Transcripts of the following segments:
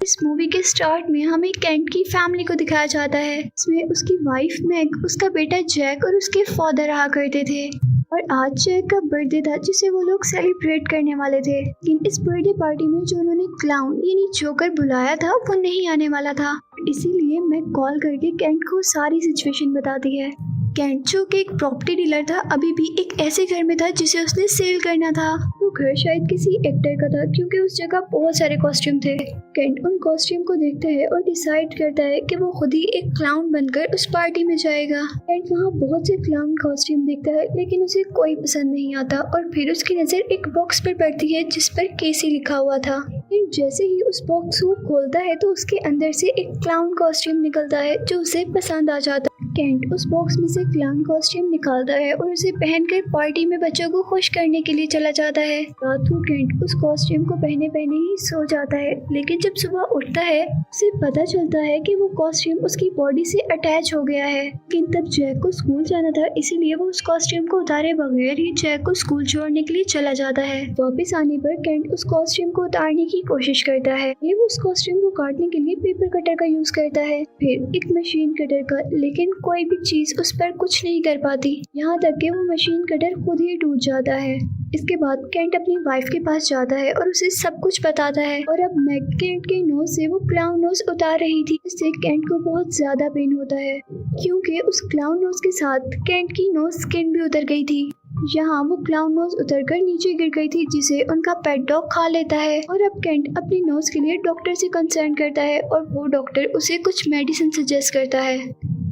इस मूवी के स्टार्ट में हमें केंट की फैमिली को दिखाया जाता है। इसमें उसकी वाइफ मैग, उसका बेटा जैक और उसके फादर रहा करते थे। और आज जैक का बर्थडे था जिसे वो लोग सेलिब्रेट करने वाले थे, लेकिन इस बर्थडे पार्टी में जो उन्होंने क्लाउन यानी जोकर बुलाया था वो नहीं आने वाला था। इसीलिए मैग कॉल करके केंट को सारी सिचुएशन बताती है। केंट जो कि एक प्रॉपर्टी डीलर था, अभी भी एक ऐसे घर में था जिसे उसने सेल करना था। वो घर शायद किसी एक्टर का था क्योंकि उस जगह बहुत सारे कॉस्ट्यूम थे। केंट उन कॉस्ट्यूम को देखता है और डिसाइड करता है कि वो खुद ही एक क्लाउन बनकर उस पार्टी में जाएगा। केंट वहाँ बहुत से क्लाउन कॉस्ट्यूम देखता है लेकिन उसे कोई पसंद नहीं आता और फिर उसकी नजर एक बॉक्स पर पड़ती है जिस पर केसी लिखा हुआ था। केंट जैसे ही उस बॉक्स को खोलता है तो उसके अंदर से एक क्लाउन कॉस्ट्यूम निकलता है जो उसे पसंद आ जाता है। केंट उस बॉक्स में से क्लाउन कॉस्ट्यूम निकालता है और उसे पहनकर पार्टी में बच्चों को खुश करने के लिए चला जाता है। रात को केंट उस कॉस्ट्यूम को पहने पहने ही सो जाता है, लेकिन जब सुबह उठता है उसे पता चलता है कि वो कॉस्ट्यूम उसकी बॉडी से अटैच हो गया है। लेकिन तब जैक को स्कूल जाना था, इसीलिए वो उस कॉस्ट्यूम को उतारे बगैर ही जैक को स्कूल छोड़ने के लिए चला जाता है। वापस आने पर केंट उस कॉस्ट्यूम को उतारने की कोशिश करता है। ये वो उस कॉस्ट्यूम को काटने के लिए पेपर कटर का यूज करता है, फिर एक मशीन कटर का, लेकिन कोई भी चीज उस पर कुछ नहीं कर पाती। यहाँ तक कि वो मशीन कटर खुद ही टूट जाता है। इसके बाद केंट अपनी वाइफ के पास जाता है और उसे सब कुछ बताता है। और अब मैग केंट के नोज से वो क्लाउन नोज उतार रही थी, इससे केंट को बहुत ज्यादा पेन होता है क्योंकि उस क्लाउन नोज के साथ केंट की नोज स्किन भी उतर गई थी। यहाँ वो क्लाउन नोज उतरकर नीचे गिर गई थी जिसे उनका पेट डॉग खा लेता है। और अब केंट अपनी नोज के लिए डॉक्टर से कंसर्न करता है और वो डॉक्टर उसे कुछ मेडिसिन सजेस्ट करता है।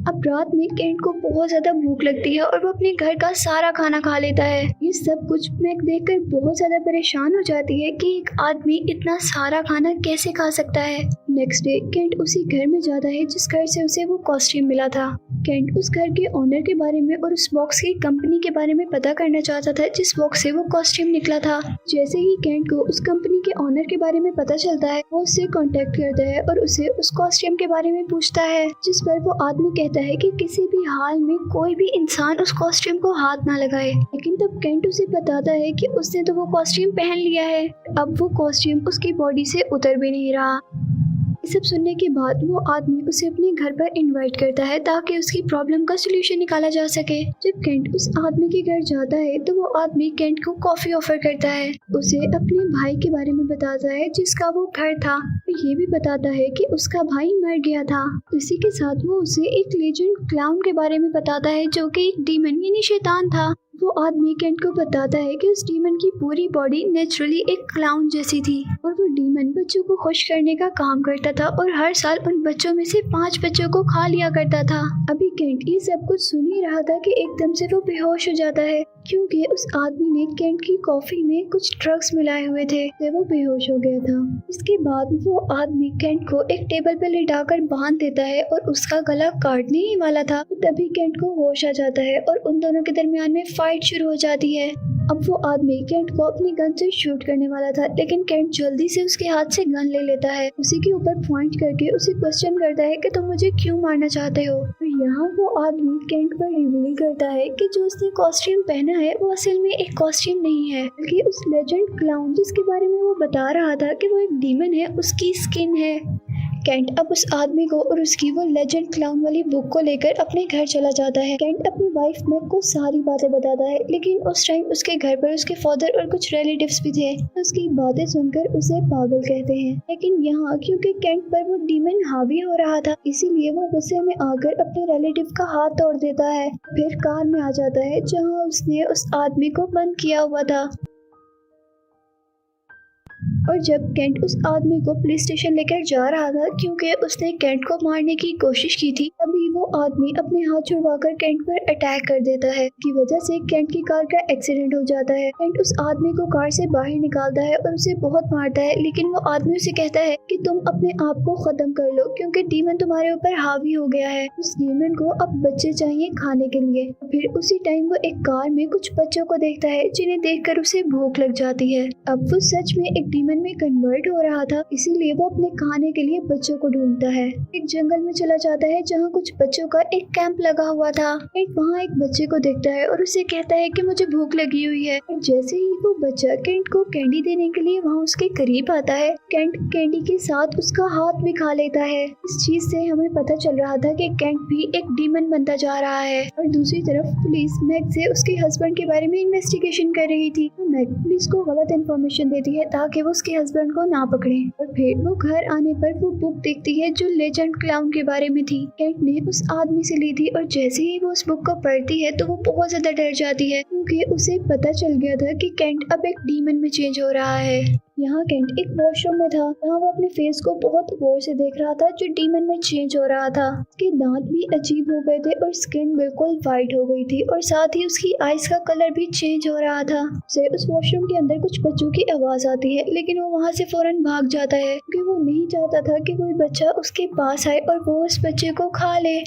अब रात में केंट को बहुत ज्यादा भूख लगती है और वो अपने घर का सारा खाना खा लेता है। ये सब कुछ मैग देखकर बहुत ज्यादा परेशान हो जाती है कि एक आदमी इतना सारा खाना कैसे खा सकता है। नेक्स्ट डे केंट उसी घर में जाता है जिस घर से उसे वो कॉस्ट्यूम मिला था। केंट उस घर के ओनर के बारे में और उस बॉक्स की कंपनी के बारे में पता करना चाहता था जिस बॉक्स से वो कॉस्ट्यूम निकला था। जैसे ही केंट को उस कंपनी के ओनर के बारे में पता चलता है, वो उससे कांटेक्ट करता है और उसे उस कॉस्ट्यूम के बारे में पूछता है, जिस पर वो आदमी कहता है कि किसी भी हाल में कोई भी इंसान उस कॉस्ट्यूम को हाथ ना लगाए। लेकिन तब केंट उसे बताता है कि उसने तो वो कॉस्ट्यूम पहन लिया है, अब वो कॉस्ट्यूम उसकी बॉडी से उतर भी नहीं रहा। ये सब सुनने के बाद वो आदमी उसे अपने घर पर इनवाइट करता है ताकि उसकी प्रॉब्लम का सोल्यूशन निकाला जा सके। जब केंट उस आदमी के घर जाता है तो वो आदमी केंट को कॉफी ऑफर करता है, उसे अपने भाई के बारे में बताता है जिसका वो घर था। ये भी बताता है कि उसका भाई मर गया था। इसी के साथ वो उसे एक लेजेंड क्लाउन के बारे में बताता है जो कि एक डीमन यानी शैतान था। वो आदमी केंट को बताता है कि उस डीमन की पूरी बॉडी नेचुरली एक क्लाउन जैसी थी और वो डीमन बच्चों को खुश करने का काम करता था और हर साल उन बच्चों में से 5 बच्चों को खा लिया करता था। अभी केंट ये सब कुछ सुन ही रहा था कि एकदम से वो बेहोश हो जाता है क्योंकि उस आदमी ने केंट की कॉफी में कुछ ड्रग्स मिलाए हुए थे, तो वो बेहोश हो गया था। इसके बाद वो आदमी केंट को एक टेबल पर लिटाकर बांध देता है और उसका गला काटने ही वाला था। तभी केंट को होश आ जाता है और उन दोनों के दरमियान में फाइट शुरू हो जाती है। अब वो आदमी केंट को अपनी गन से शूट करने वाला था, लेकिन केंट जल्दी से उसके हाथ से गन ले लेता है, उसी के ऊपर पॉइंट करके उसे क्वेश्चन करता है कि तुम मुझे क्यों मारना चाहते हो। तो यहाँ वो आदमी केंट पर रिवील करता है कि जो उसने कॉस्ट्यूम पहना है वो असल में एक कॉस्ट्यूम नहीं है, बल्कि उस लेजेंड क्लाउन जिसके बारे में वो बता रहा था कि वो एक डीमन है उसकी स्किन है। केंट अब उस आदमी को और उसकी वो लेजेंड क्लाउन वाली बुक को लेकर अपने घर चला जाता है। केंट अपनी वाइफ मैग को सारी बातें बताता है, लेकिन उस टाइम उसके घर पर उसके फादर और कुछ रिलेटिव्स भी थे। उसकी बातें सुनकर उसे पागल कहते हैं, लेकिन यहाँ क्योंकि केंट पर वो डीमन हावी हो रहा था, इसीलिए वो गुस्से में आकर अपने रिलेटिव का हाथ तोड़ देता है। फिर कार में आ जाता है जहाँ उसने उस आदमी को बंद किया हुआ था। और जब केंट उस आदमी को पुलिस स्टेशन लेकर जा रहा था क्योंकि उसने केंट को मारने की कोशिश की थी, तभी वो आदमी अपने हाथ छुड़वाकर केंट पर अटैक कर देता है। की वजह से केंट की कार का एक्सीडेंट हो जाता है। केंट उस आदमी को कार से बाहर निकालता है और उसे बहुत मारता है, लेकिन वो आदमी उसे कहता है कि तुम अपने आप को खत्म कर लो क्योंकि डीमन तुम्हारे ऊपर हावी हो गया है। उस डीमन को अब बच्चे चाहिए खाने के लिए। फिर उसी टाइम वो एक कार में कुछ बच्चों को देखता है जिन्हें देखकर उसे भूख लग जाती है। अब वो सच में एक डीमन में कन्वर्ट हो रहा था, इसीलिए वो अपने खाने के लिए बच्चों को ढूंढता है। एक जंगल में चला जाता है जहाँ कुछ बच्चों का एक कैंप लगा हुआ था। वहाँ एक बच्चे को देखता है और उसे कहता है कि मुझे भूख लगी हुई है। और जैसे ही वो बच्चा केंट को कैंडी देने के लिए वहाँ उसके करीब आता है, केंट कैंडी के साथ उसका हाथ भी खा लेता है। इस चीज से हमें पता चल रहा था कि केंट भी एक डीमन बनता जा रहा है। और दूसरी तरफ पुलिस मैग से उसके हस्बैंड के बारे में इन्वेस्टिगेशन कर रही थी। मैग पुलिस को गलत इन्फॉर्मेशन देती है ताकि वो उसके हस्बैंड को ना पकड़े। और फिर वो घर आने पर वो बुक देखती है जो लेजेंड क्लाउन के बारे में थी। केंट ने उस आदमी से ली थी और जैसे ही वो उस बुक को पढ़ती है तो वो बहुत ज्यादा डर जाती है, क्योंकि उसे पता चल गया था कि केंट अब एक डीमन में चेंज हो रहा है। यहाँ केंट एक वॉशरूम में था, जहाँ वो अपने फेस को बहुत गौर से देख रहा था जो डीमन में चेंज हो रहा था। उसके दांत भी अजीब हो गए थे और स्किन बिल्कुल वाइट हो गई थी और साथ ही उसकी आईज का कलर भी चेंज हो रहा था। उसे उस वॉशरूम के अंदर कुछ बच्चों की आवाज आती है, लेकिन वो वहाँ से फौरन भाग जाता है क्योंकि वो नहीं चाहता था कि कोई बच्चा उसके पास आए और वो उस बच्चे को खा ले।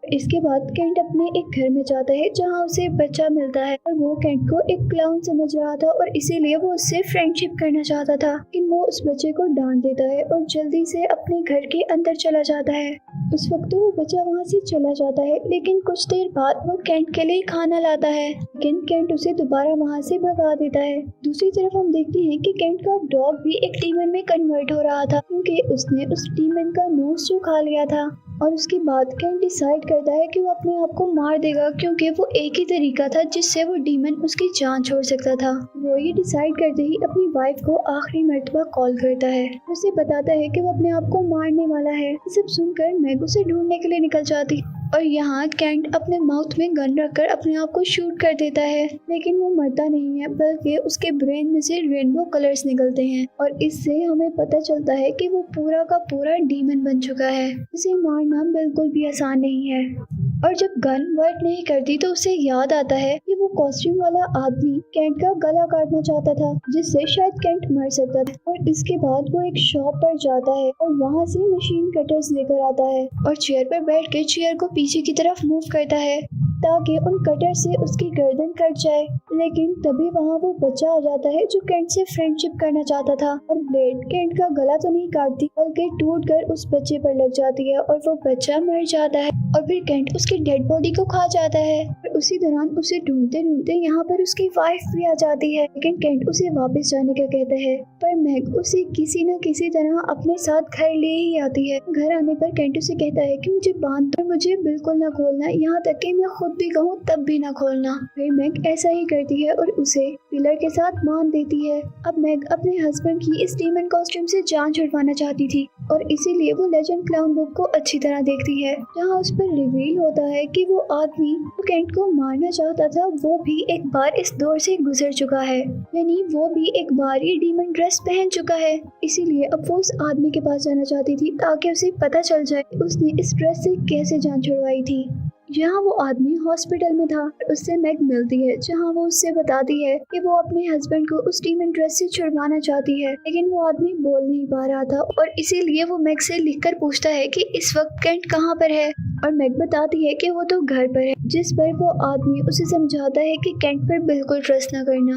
इसके बाद केंट अपने एक घर में जाता है जहाँ उसे बच्चा मिलता है और वो केंट को एक क्लाउन समझ रहा था और इसीलिए वो उससे फ्रेंडशिप करना चाहता था, लेकिन वो उस बच्चे को डांट देता है और जल्दी से अपने घर के अंदर चला जाता है। उस वक्त वो बच्चा वहाँ से चला जाता है, लेकिन कुछ देर बाद वो केंट के लिए खाना लाता है, लेकिन केंट उसे दोबारा वहाँ से भगा देता है। दूसरी तरफ हम देखते हैं कि केंट का डॉग भी एक डीमन में कन्वर्ट हो रहा था, क्योंकि उसने उस डीमन का नोज जो खा लिया था। और उसके बाद केंट डिसाइड करता है कि वो अपने आप को मार देगा, क्योंकि वो एक ही तरीका था जिससे वो डीमन उसकी जान छोड़ सकता था। वो ये डिसाइड करते ही अपनी वाइफ को आखिरी मर्तबा कॉल करता है, उसे बताता है कि वो अपने आप को मारने वाला है। ये सब सुनकर मैग उसे ढूंढने के लिए निकल जाती और यहाँ केंट अपने माउथ में गन रखकर अपने आप को शूट कर देता है, लेकिन वो मरता नहीं है, बल्कि उसके ब्रेन में से रेनबो कलर्स निकलते हैं और इससे हमें पता चलता है कि वो पूरा का पूरा डीमन बन चुका है। उसे मारना बिल्कुल भी आसान नहीं है। और जब गन वर्क नहीं करती तो उसे याद आता है कि वो कॉस्ट्यूम वाला आदमी केंट का गला काटना चाहता था, जिससे शायद केंट मर सकता था। और इसके बाद वो एक शॉप पर जाता है और वहाँ से मशीन कटर्स लेकर आता है और चेयर पर बैठ के चेयर को पीछे की तरफ मूव करता है ताकि उन कटर से उसकी गर्दन कट जाए। लेकिन तभी वहाँ वो बच्चा आ जाता है जो केंट से फ्रेंडशिप करना चाहता था और ब्लेड केंट का गला तो नहीं काटती बल्कि टूटकर उस बच्चे पर लग जाती है और वो बच्चा मर जाता है और फिर केंट उसकी डेड बॉडी को खा जाता है। और उसी दौरान उसे ढूंढते ढूंढते यहाँ पर उसकी वाइफ भी आ जाती है, लेकिन केंट उसे वापस जाने का कहता है, पर मैग उसे किसी न किसी तरह अपने साथ घर ले ही आती है। घर आने पर केंट उसे कहता है कि मुझे बांध दो, मुझे बिल्कुल न खोलना, यहाँ तक कि मैं खुद भी कहूँ तब भी ना खोलना। फिर मैग ऐसा ही करती है और उसे पिलर के साथ बांध देती है। अब मैग अपने हस्बैंड की इस डीमन कॉस्ट्यूम से जान छुड़वाना चाहती थी और इसीलिए वो लेजेंड क्लाउन बुक को अच्छी तरह देखती है, जहाँ उस पर रिवील होता है कि वो आदमी जो केंट को मारना चाहता था वो भी एक बार इस दौर से गुजर चुका है, यानी वो भी एक बार ये डीमन ड्रेस पहन चुका है। इसीलिए अब वो उस आदमी के पास जाना चाहती थी ताकि उसे पता चल जाए उसने इस ड्रेस से कैसे जान छुड़वाई थी। यहाँ वो आदमी हॉस्पिटल में था और उससे मैग मिलती है, जहाँ वो उससे बताती है कि वो अपने हस्बैंड को उस डीमन ड्रेस से छुड़वाना चाहती है, लेकिन वो आदमी बोल नहीं पा रहा था और इसीलिए वो मैग से लिखकर पूछता है कि इस वक्त केंट कहाँ पर है और मैग बताती है कि वो तो घर पर है, जिस पर वो आदमी उसे समझाता है कि केंट पर बिल्कुल ट्रस्ट न करना।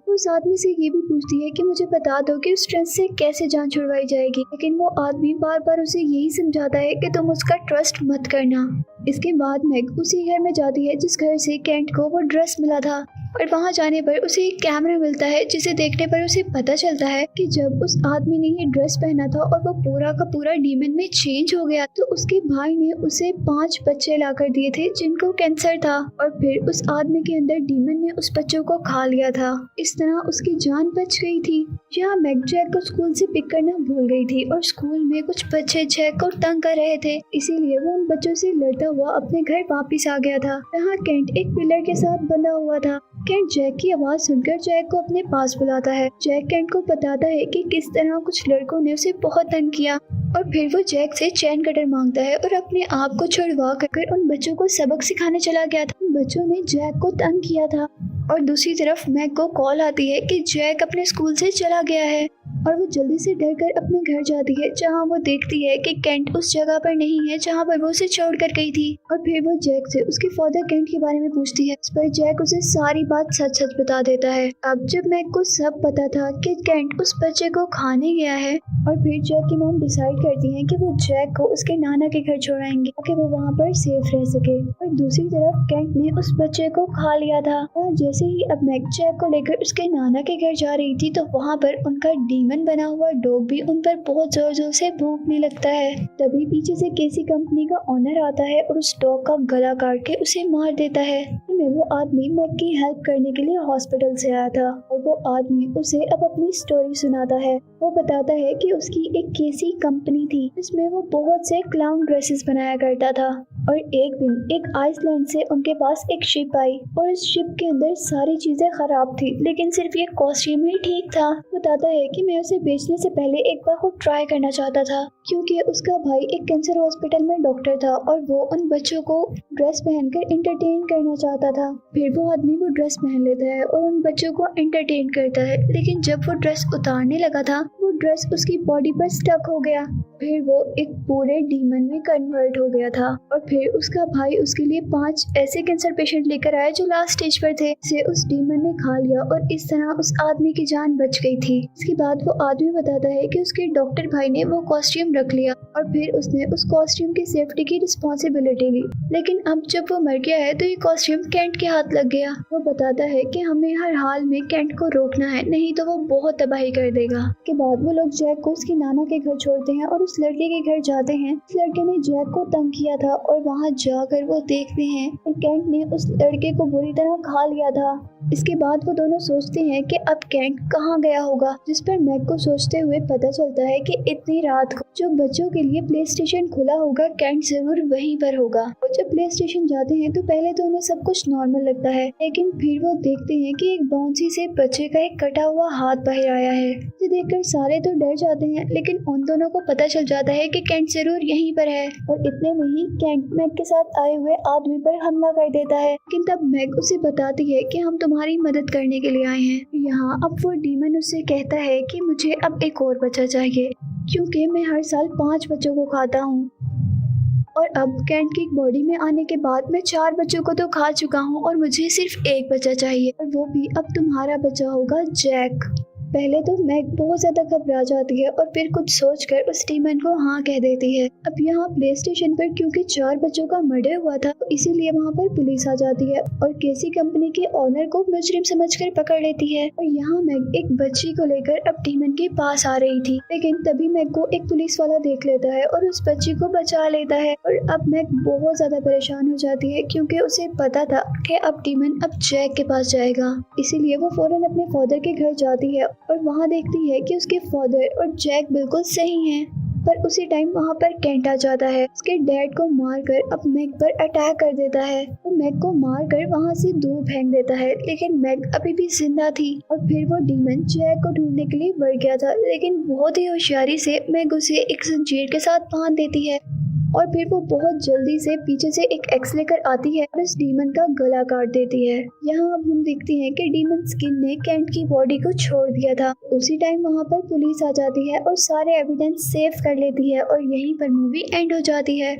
उस आदमी से ये भी पूछती है कि मुझे बता दो कि उस ट्रस्ट से कैसे जान छुड़वाई जाएगी, लेकिन वो आदमी बार बार उसे यही समझाता है कि तुम उसका ट्रस्ट मत करना। इसके बाद मैग उसी घर में जाती है जिस घर से केंट को वो ड्रेस मिला था और वहाँ जाने पर उसे एक कैमरा मिलता है, जिसे देखने पर उसे पता चलता है कि जब उस आदमी ने ये ड्रेस पहना था और वो पूरा का पूरा डीमन में चेंज हो गया तो उसके भाई ने उसे 5 बच्चे लाकर दिए थे जिनको कैंसर था और फिर उस आदमी के अंदर डीमन ने उस बच्चों को खा लिया था। इस तरह उसकी जान बच गई थी। यहाँ मैग जैक को स्कूल से पिक करना भूल गई थी और स्कूल में कुछ बच्चे जैक को तंग कर रहे थे, इसीलिए वो उन बच्चों से लड़ता हुआ अपने घर वापिस आ गया था। यहाँ केंट एक पिलर के साथ बंधा हुआ था। केंट जैक की आवाज सुनकर जैक को अपने पास बुलाता है। जैक केंट को बताता है कि किस तरह कुछ लड़कों ने उसे बहुत तंग किया और फिर वो जैक से चैन कटर मांगता है और अपने आप को छुड़वा कर उन बच्चों को सबक सिखाने चला गया था। उन बच्चों ने जैक को तंग किया था और दूसरी तरफ मैग को कॉल आती है कि जैक अपने स्कूल से चला गया है और वो जल्दी से डर कर अपने घर जाती है, जहाँ वो देखती है कि केंट उस जगह पर नहीं है जहाँ पर वो उसे छोड़ कर गई थी। और फिर वो जैक से उसके फादर केंट के बारे में पूछती है। इस पर जैक उसे सारी बात सच सच बता देता है। अब जब मैग को सब पता था कि केंट उस बच्चे को खाने गया है, और फिर जैक की मॉम डिसाइड करती है कि वो जैक को उसके नाना के घर छोड़ाएंगे ताकि वो वहाँ पर सेफ रह सके। और दूसरी तरफ केंट ने उस बच्चे को खा लिया था। और जैसे ही अब मैग जैक को लेकर उसके नाना के घर जा रही थी, तो वहाँ पर उनका डीमन बना हुआ डॉग भी उन पर बहुत जोर जोर से भौंकने लगता है। तभी पीछे से केसी कंपनी का ओनर आता है और उस डॉग का गला काट के उसे मार देता है। वो आदमी मैग की हेल्प करने के लिए हॉस्पिटल से आया था, और वो आदमी उसे अब अपनी स्टोरी सुनाता है। वो बताता है कि उसकी एक केसी कंपनी थी जिसमें वो बहुत से क्लाउन ड्रेसेस बनाया करता था। और एक दिन एक आइसलैंड से उनके पास एक शिप आई, और इस शिप के अंदर सारी चीजें खराब थी, लेकिन सिर्फ ये कॉस्ट्यूम ही ठीक था। बताता है कि मैं उसे बेचने से पहले एक बार वो ट्राई करना चाहता था, क्योंकि उसका भाई एक कैंसर हॉस्पिटल में डॉक्टर था और वो उन बच्चों को ड्रेस पहनकर एंटरटेन करना चाहता था। फिर वो आदमी वो ड्रेस पहन लेता है और उन बच्चों को एंटरटेन करता है, लेकिन जब वो ड्रेस उतारने लगा था, वो ड्रेस उसकी बॉडी पर स्टक हो गया। फिर वो एक पूरे डीमन में कन्वर्ट हो गया था। और फिर उसका भाई उसके लिए 5 ऐसे कैंसर पेशेंट लेकर आए जो लास्ट स्टेज पर थे, जिसे उस डीमन ने खा लिया, और इस तरह उस आदमी की जान बच गई थी। इसके बाद वो आदमी बताता है कि उसके डॉक्टर भाई ने वो कॉस्ट्यूम रख लिया, और फिर उसने उस कॉस्ट्यूम की सेफ्टी की रिस्पॉन्सिबिलिटी ली। लेकिन अब जब वो मर गया है तो ये कॉस्ट्यूम केंट के हाथ लग गया। वो बताता है कि हमें हर हाल में केंट को रोकना है, नहीं तो वो बहुत तबाही कर देगा। के बाद वो लोग जैक को उसके नाना के घर छोड़ते हैं और उस लड़के के घर जाते हैं। उस लड़के ने जैक को तंग किया था, और वहाँ जाकर वो देखते हैं कि केंट ने उस लड़के को बुरी तरह खा लिया था। इसके बाद वो दोनों सोचते हैं कि अब केंट कहाँ गया होगा, जिस पर मैग को सोचते हुए पता चलता है कि इतनी रात को जो बच्चों के लिए प्ले स्टेशन खुला होगा, केंट जरूर वहीं पर होगा। और जब प्ले स्टेशन जाते हैं तो पहले तो उन्हें सब कुछ नॉर्मल लगता है, लेकिन फिर वो देखते हैं कि एक बाउंसी से बच्चे का एक कटा हुआ हाथ बाहर आया है। इसे देखकर सारे तो डर जाते हैं, लेकिन उन दोनों को पता चल जाता है कि केंट जरूर यहीं पर है। और इतने में ही केंट मैग के साथ आए हुए आदमी पर हमला कर देता है, लेकिन तब मैग उसे बताती है कि हम तुम्हारी मदद करने के लिए आए हैं। यहाँ अब वो डीमन उससे कहता है कि मुझे अब एक और बच्चा चाहिए, क्योंकि मैं हर साल 5 बच्चों को खाता हूँ, और अब केंट की बॉडी में आने के बाद मैं 4 बच्चों को तो खा चुका हूँ, और मुझे सिर्फ एक बच्चा चाहिए, और वो भी अब तुम्हारा बच्चा होगा, जैक। पहले तो मैग बहुत ज्यादा घबरा जाती है, और फिर कुछ सोचकर उस डीमन को हाँ कह देती है। अब यहाँ प्ले स्टेशन पर क्योंकि 4 बच्चों का मर्डर हुआ था, तो इसीलिए वहाँ पर पुलिस आ जाती है और केसी कंपनी के ओनर को मुजरिम समझकर पकड़ लेती है। और यहाँ मैग एक बच्ची को लेकर अब डीमन के पास आ रही थी, लेकिन तभी मैग को एक पुलिस वाला देख लेता है और उस बच्ची को बचा लेता है। और अब मैग बहुत ज्यादा परेशान हो जाती है, क्योंकि उसे पता था कि अब डीमन अब जैक के पास जाएगा। इसीलिए वो फौरन अपने फादर के घर जाती है और वहाँ देखती है कि उसके फादर और जैक बिल्कुल सही हैं। पर उसी टाइम वहाँ पर केंट आ जाता है, उसके डैड को मारकर अब मैग पर अटैक कर देता है। वो मैग को मारकर वहाँ से दूर फेंक देता है, लेकिन मैग अभी भी जिंदा थी। और फिर वो डीमन जैक को ढूंढने के लिए बढ़ गया था, लेकिन बहुत ही होशियारी से मैग उसे एक जंजीर के साथ बांध देती है। और फिर वो बहुत जल्दी से पीछे से एक एक्स लेकर आती है और उस डीमन का गला काट देती है। यहाँ अब हम देखते हैं कि डीमन स्किन ने केंट की बॉडी को छोड़ दिया था। उसी टाइम वहाँ पर पुलिस आ जाती है और सारे एविडेंस सेव कर लेती है, और यहीं पर मूवी एंड हो जाती है।